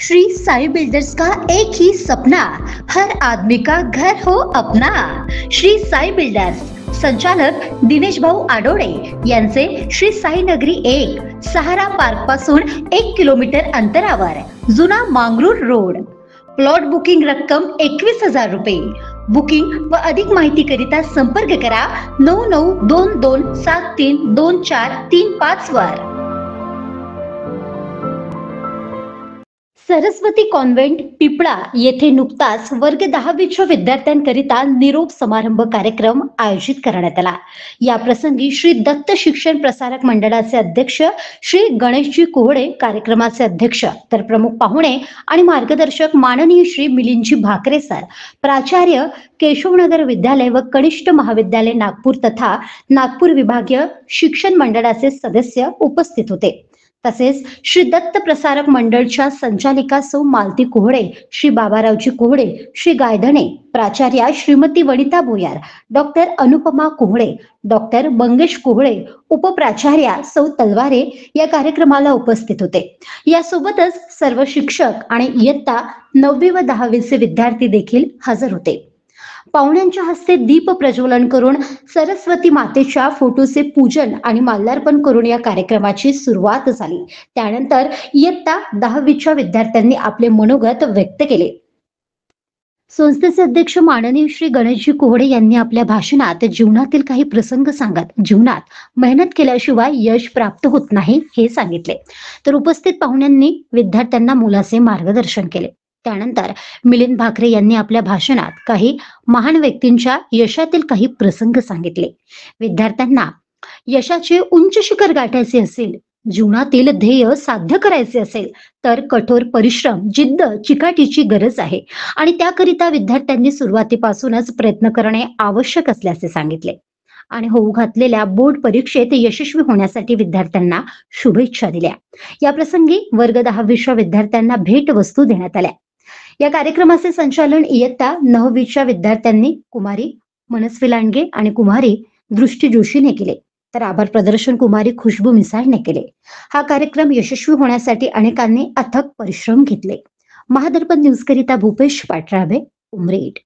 Shri Sai builders का एक ही सपना, हर आदमी का घर हो अपना। श्री साई बिल्डर्स संचालक दिनेश भाऊ आडोळे यांचे श्री साई नगरी 1 सहारा पार्क पासून 1 किलोमीटर अंतरावर, जुना मांगरूळ रोड। प्लॉट बुकिंग रक्कम 21,000 रुपये। बुकिंग व अधिक माहिती करिता संपर्क करा 9922732435 वर। सरस्वती कॉन्व्हेंट पिपळा येथे नुकताच वर्ग 10वीच्या विद्यार्थ्यांकरिता निरोप समारंभ कार्यक्रम आयोजित करण्यात आला। या प्रसंगी श्री दत्त शिक्षण प्रसारक मंडळाचे अध्यक्ष श्री गणेशजी कोहळे कार्यक्रमाचे अध्यक्ष, तर प्रमुख पाहुणे आणि मार्गदर्शक माननीय श्री मिलिंदजी भाकरे सर, प्राचार्य केशवनगर विद्यालय व कनिष्ठ महाविद्यालय नागपूर तथा नागपूर विभागीय शिक्षण मंडळाचे सदस्य उपस्थित होते। तसेच श्री दत्त प्रसारक मंडळच्या संचालिका सौ मालती कोहळे, श्री बाबारावजी कोहळे, श्री गायधणे, प्राचार्या श्रीमती वनिता भोयार, डॉक्टर अनुपमा कोहळे, डॉक्टर मंगेश कोहळे, उपप्राचार्या सौ तलवारे या कार्यक्रमाला उपस्थित होते। यासोबतच सर्व शिक्षक आणि इयत्ता 9वी व 10वीचे विद्यार्थी देखील हजर होते। पाहुण्यांच्या हस्ते दीप प्रज्वलन करून सरस्वती मातेच्या फोटोचे पूजन आणि माल्यार्पण करून या कार्यक्रमाची सुरुवात झाली। त्यानंतर इयत्ता 10वीच्या विद्यार्थ्यांनी आपले मनोगत व्यक्त केले। संस्थेचे अध्यक्ष माननीय श्री गणेशजी कोहळे यांनी आपल्या भाषणात जीवनातील काही प्रसंग सांगत जीवनात मेहनत केल्याशिवाय यश प्राप्त होत नाही हे सांगितले। तर उपस्थित पाहुण्यांनी विद्यार्थ्यांना मोलाचे मार्गदर्शन केले। त्यानंतर मिलिंद भाकरे यांनी आपल्या भाषणात काही महान व्यक्तींच्या यशातील काही प्रसंग सांगितले। विद्यार्थ्यांना यशाचे उंच शिखर गाठायचे असेल, जीवनातील ध्येय साध्य करायचे असेल तर कठोर परिश्रम, जिद्द, चिकाटीची गरज आहे आणि त्याकरिता विद्यार्थ्यांनी सुरुवातीपासूनच प्रयत्न करणे आवश्यक असल्याचे सांगितले। आणि होऊ घातलेल्या बोर्ड परीक्षेत यशस्वी होण्यासाठी विद्यार्थ्यांना शुभेच्छा दिल्या। या प्रसंगी वर्ग 10वीच्या विद्यार्थ्यांना भेट वस्तू देण्यात आल्या। या कार्यक्रमाचे संचालन इयत्ता 9वीच्या विद्यार्थ्यांनी कुमारी मनस्वी लांडगे आणि कुमारी दृष्टी जोशीने केले, तर आभार प्रदर्शन कुमारी खुशबू मिसाळने केले। हा कार्यक्रम यशस्वी होण्यासाठी अनेकांनी अथक परिश्रम घेतले। महादर्पण न्यूज करिता भूपेश पाटरावे, उमरेड।